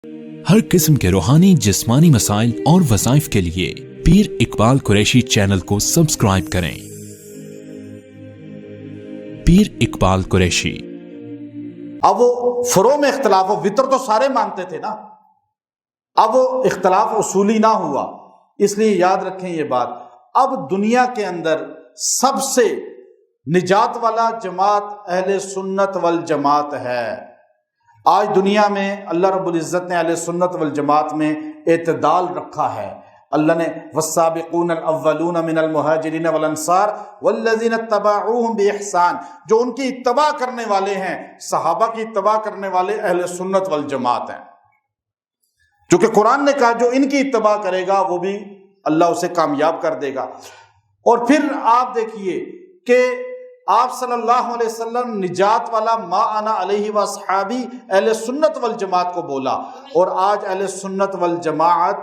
ہر قسم کے روحانی جسمانی مسائل اور وظائف کے لیے پیر اقبال قریشی چینل کو سبسکرائب کریں۔ پیر اقبال قریشی۔ اب وہ فروع میں اختلاف ہو، وطر تو سارے مانتے تھے نا، اب وہ اختلاف اصولی نہ ہوا، اس لیے یاد رکھیں یہ بات۔ اب دنیا کے اندر سب سے نجات والا جماعت اہل سنت والجماعت ہے۔ آج دنیا میں اللہ رب العزت نے اہل سنت والجماعت میں اعتدال رکھا ہے۔ اللہ نے والسابقون الاولون من المہاجرین والانصار والذین اتبعوہم باحسان، جو ان کی اتباع کرنے والے ہیں، صحابہ کی اتباع کرنے والے اہل سنت والجماعت ہیں، چونکہ قرآن نے کہا جو ان کی اتباع کرے گا وہ بھی اللہ اسے کامیاب کر دے گا۔ اور پھر آپ دیکھیے کہ آپ صلی اللہ علیہ وسلم نجات والا ما انا علیہ واصحابی اہل سنت والجماعت کو بولا، اور آج اہل سنت والجماعت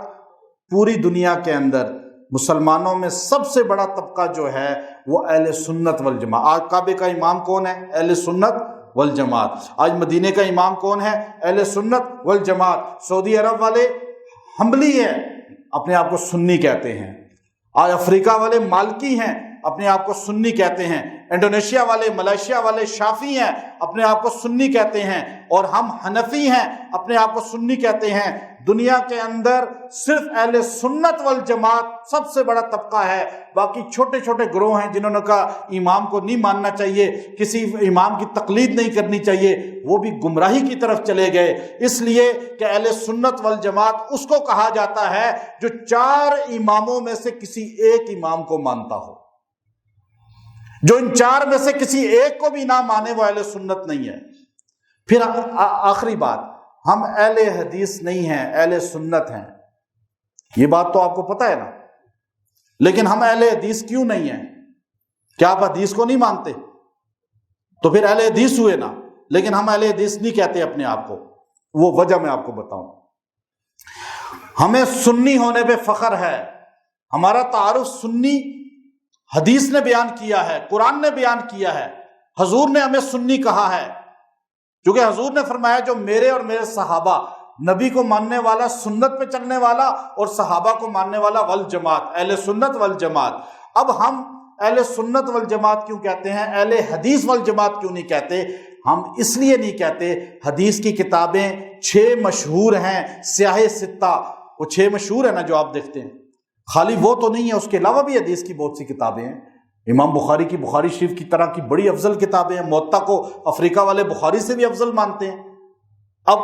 پوری دنیا کے اندر مسلمانوں میں سب سے بڑا طبقہ جو ہے وہ اہل سنت والجماعت۔ آج کعبے کا امام کون ہے؟ اہل سنت والجماعت۔ آج مدینے کا امام کون ہے؟ اہل سنت والجماعت۔ سعودی عرب والے حنبلی ہیں، اپنے آپ کو سنی کہتے ہیں۔ آج افریقہ والے مالکی ہیں، اپنے آپ کو سنی کہتے ہیں۔ انڈونیشیا والے، ملائیشیا والے شافعی ہیں، اپنے آپ کو سنی کہتے ہیں، اور ہم حنفی ہیں، اپنے آپ کو سنی کہتے ہیں۔ دنیا کے اندر صرف اہل سنت والجماعت سب سے بڑا طبقہ ہے، باقی چھوٹے چھوٹے گروہ ہیں جنہوں نے کہا امام کو نہیں ماننا چاہیے، کسی امام کی تقلید نہیں کرنی چاہیے، وہ بھی گمراہی کی طرف چلے گئے۔ اس لیے کہ اہل سنت والجماعت اس کو کہا جاتا ہے جو 4 اماموں میں سے کسی ایک امام کو مانتا ہو۔ جو ان 4 میں سے کسی ایک کو بھی نہ مانے وہ اہل سنت نہیں ہے۔ پھر آخری بات، ہم اہل حدیث نہیں ہیں، اہل سنت ہیں، یہ بات تو آپ کو پتہ ہے نا، لیکن ہم اہل حدیث کیوں نہیں ہیں؟ کیا آپ حدیث کو نہیں مانتے؟ تو پھر اہل حدیث ہوئے نا، لیکن ہم اہل حدیث نہیں کہتے اپنے آپ کو۔ وہ وجہ میں آپ کو بتاؤں۔ ہمیں سنی ہونے پہ فخر ہے، ہمارا تعارف سنی حدیث نے بیان کیا ہے، قرآن نے بیان کیا ہے، حضور نے ہمیں سنی کہا ہے، کیونکہ حضور نے فرمایا جو میرے اور میرے صحابہ، نبی کو ماننے والا، سنت پہ چلنے والا، اور صحابہ کو ماننے والا، والجماعت، اہل سنت والجماعت۔ اب ہم اہل سنت والجماعت کیوں کہتے ہیں، اہل حدیث والجماعت کیوں نہیں کہتے؟ ہم اس لیے نہیں کہتے، حدیث کی کتابیں 6 مشہور ہیں، سیاہ 6، وہ 6 مشہور ہیں نا جو آپ دیکھتے ہیں، خالی وہ تو نہیں ہے، اس کے علاوہ بھی حدیث کی بہت سی کتابیں ہیں۔ امام بخاری کی بخاری شریف کی طرح کی بڑی افضل کتابیں ہیں، موطا کو افریقہ والے بخاری سے بھی افضل مانتے ہیں۔ اب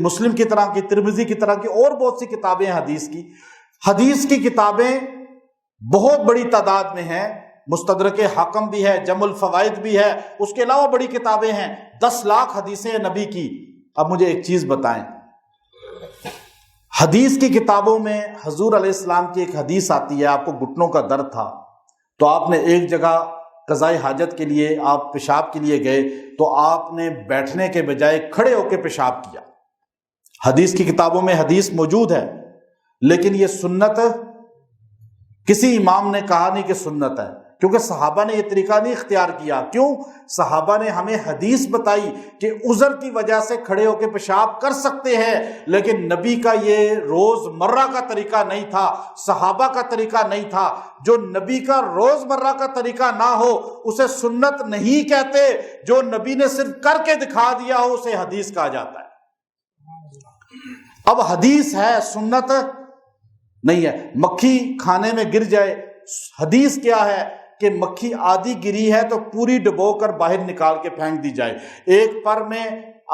مسلم کی طرح کی، ترمذی کی طرح کی اور بہت سی کتابیں ہیں حدیث کی۔ حدیث کی کتابیں بہت بڑی تعداد میں ہیں، مستدرک حاکم بھی ہے، جمع الفوائد بھی ہے، اس کے علاوہ بڑی کتابیں ہیں، 10 لاکھ حدیثیں ہیں نبی کی۔ اب مجھے ایک چیز بتائیں، حدیث کی کتابوں میں حضور علیہ السلام کی ایک حدیث آتی ہے، آپ کو گھٹنوں کا درد تھا تو آپ نے ایک جگہ قضاء حاجت کے لیے، آپ پیشاب کے لیے گئے تو آپ نے بیٹھنے کے بجائے کھڑے ہو کے پیشاب کیا۔ حدیث کی کتابوں میں حدیث موجود ہے، لیکن یہ سنت کسی امام نے کہا نہیں کہ سنت ہے، کیونکہ صحابہ نے یہ طریقہ نہیں اختیار کیا۔ کیوں؟ صحابہ نے ہمیں حدیث بتائی کہ عذر کی وجہ سے کھڑے ہو کے پیشاب کر سکتے ہیں، لیکن نبی کا یہ روز مرہ کا طریقہ نہیں تھا، صحابہ کا طریقہ نہیں تھا۔ جو نبی کا روز مرہ کا طریقہ نہ ہو اسے سنت نہیں کہتے، جو نبی نے صرف کر کے دکھا دیا ہو اسے حدیث کہا جاتا ہے۔ اب حدیث ہے، سنت نہیں ہے۔ مکھی کھانے میں گر جائے، حدیث کیا ہے کہ مکھی آدھی گری ہے تو پوری ڈبو کر باہر نکال کے پھینک دی جائے۔ ایک پر میں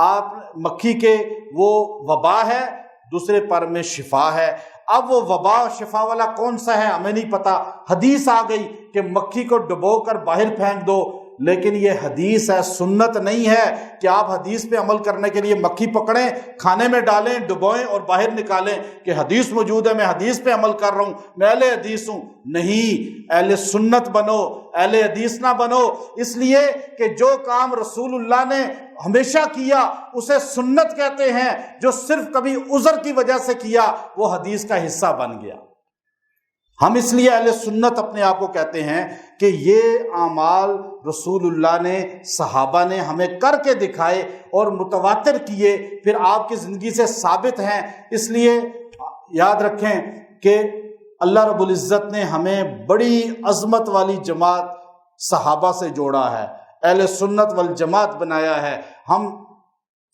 آپ مکھی کے وہ وبا ہے، دوسرے پر میں شفا ہے۔ اب وہ وبا شفا والا کون سا ہے ہمیں نہیں پتا، حدیث آ گئی کہ مکھی کو ڈبو کر باہر پھینک دو، لیکن یہ حدیث ہے، سنت نہیں ہے کہ آپ حدیث پہ عمل کرنے کے لیے مکھی پکڑیں، کھانے میں ڈالیں، ڈبوئیں اور باہر نکالیں کہ حدیث موجود ہے، میں حدیث پہ عمل کر رہا ہوں، میں اہل حدیث ہوں۔ نہیں، اہل سنت بنو، اہل حدیث نہ بنو، اس لیے کہ جو کام رسول اللہ نے ہمیشہ کیا اسے سنت کہتے ہیں، جو صرف کبھی عذر کی وجہ سے کیا وہ حدیث کا حصہ بن گیا۔ ہم اس لیے اہل سنت اپنے آپ کو کہتے ہیں کہ یہ اعمال رسول اللہ نے، صحابہ نے ہمیں کر کے دکھائے اور متواتر کیے، پھر آپ کی زندگی سے ثابت ہیں۔ اس لیے یاد رکھیں کہ اللہ رب العزت نے ہمیں بڑی عظمت والی جماعت صحابہ سے جوڑا ہے، اہل سنت والجماعت بنایا ہے۔ ہم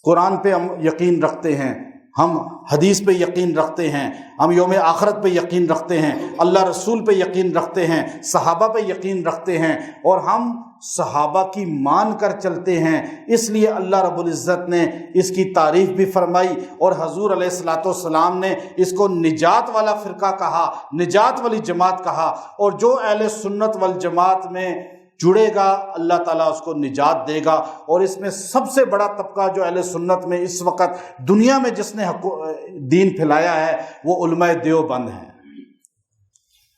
قرآن پہ ہم یقین رکھتے ہیں، ہم حدیث پہ یقین رکھتے ہیں، ہم یوم آخرت پہ یقین رکھتے ہیں، اللہ رسول پہ یقین رکھتے ہیں، صحابہ پہ یقین رکھتے ہیں، اور ہم صحابہ کی مان کر چلتے ہیں۔ اس لیے اللہ رب العزت نے اس کی تعریف بھی فرمائی، اور حضور علیہ الصلوۃ والسلام نے اس کو نجات والا فرقہ کہا، نجات والی جماعت کہا۔ اور جو اہل سنت والجماعت میں جڑے گا اللہ تعالیٰ اس کو نجات دے گا۔ اور اس میں سب سے بڑا طبقہ جو اہل سنت میں اس وقت دنیا میں جس نے دین پھیلایا ہے وہ علماء دیوبند ہیں۔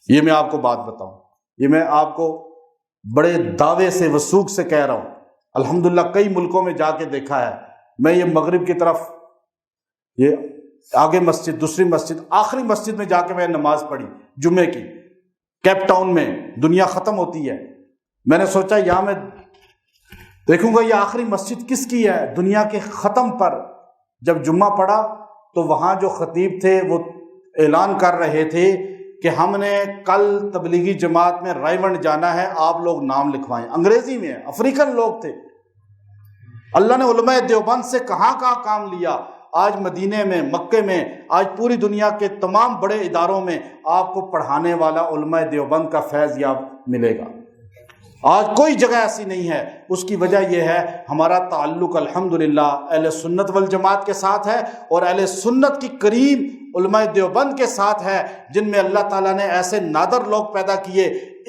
یہ میں آپ کو بات بتاؤں، یہ میں آپ کو بڑے دعوے سے وثوق سے کہہ رہا ہوں، الحمدللہ کئی ملکوں میں جا کے دیکھا ہے۔ میں یہ مغرب کی طرف، یہ آگے مسجد، دوسری مسجد، آخری مسجد میں جا کے میں نماز پڑھی جمعے کی، کیپ ٹاؤن میں، دنیا ختم ہوتی ہے۔ میں نے سوچا یہاں میں دیکھوں گا یہ آخری مسجد کس کی ہے دنیا کے ختم پر۔ جب جمعہ پڑھا تو وہاں جو خطیب تھے وہ اعلان کر رہے تھے کہ ہم نے کل تبلیغی جماعت میں رائے ونڈ جانا ہے، آپ لوگ نام لکھوائیں۔ انگریزی میں، افریقن لوگ تھے۔ اللہ نے علماء دیوبند سے کہاں کہاں کام لیا۔ آج مدینے میں، مکے میں، آج پوری دنیا کے تمام بڑے اداروں میں آپ کو پڑھانے والا علماء دیوبند کا فیض یاب ملے گا۔ آج کوئی جگہ ایسی نہیں ہے۔ اس کی وجہ یہ ہے ہمارا تعلق الحمدللہ اہل سنت والجماعت کے ساتھ ہے، اور اہل سنت کی کریم علماء دیوبند کے ساتھ ہے، جن میں اللہ تعالیٰ نے ایسے نادر لوگ پیدا کیے۔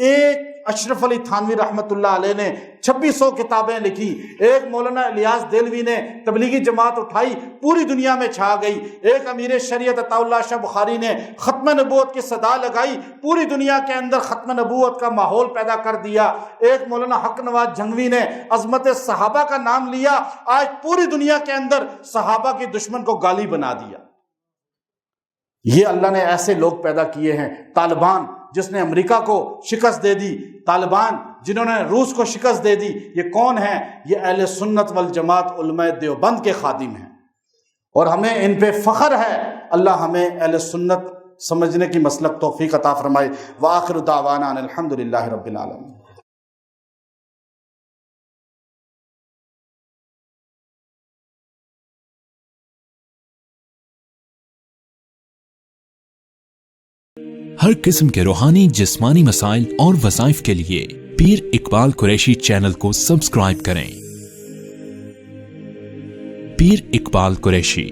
ایک اشرف علی تھانوی رحمۃ اللہ علیہ نے 2600 کتابیں لکھی، ایک مولانا الیاس دہلوی نے تبلیغی جماعت اٹھائی، پوری دنیا میں چھا گئی، ایک امیر شریعت عطا اللہ شاہ بخاری نے ختم نبوت کی صدا لگائی، پوری دنیا کے اندر ختم نبوت کا ماحول پیدا کر دیا، ایک مولانا حق نواز جھنگوی نے عظمت صحابہ کا نام لیا، آج پوری دنیا کے اندر صحابہ کے دشمن کو گالی بنا دیا۔ یہ اللہ نے ایسے لوگ پیدا کیے ہیں۔ طالبان جس نے امریکہ کو شکست دے دی، طالبان جنہوں نے روس کو شکست دے دی، یہ کون ہیں؟ یہ اہل سنت والجماعت علماء دیوبند کے خادم ہیں، اور ہمیں ان پہ فخر ہے۔ اللہ ہمیں اہل سنت سمجھنے کی مسلک توفیق عطا فرمائے۔ وآخر دعوانا ان الحمدللہ رب العالمین۔ ہر قسم کے روحانی جسمانی مسائل اور وظائف کے لیے پیر اقبال قریشی چینل کو سبسکرائب کریں۔ پیر اقبال قریشی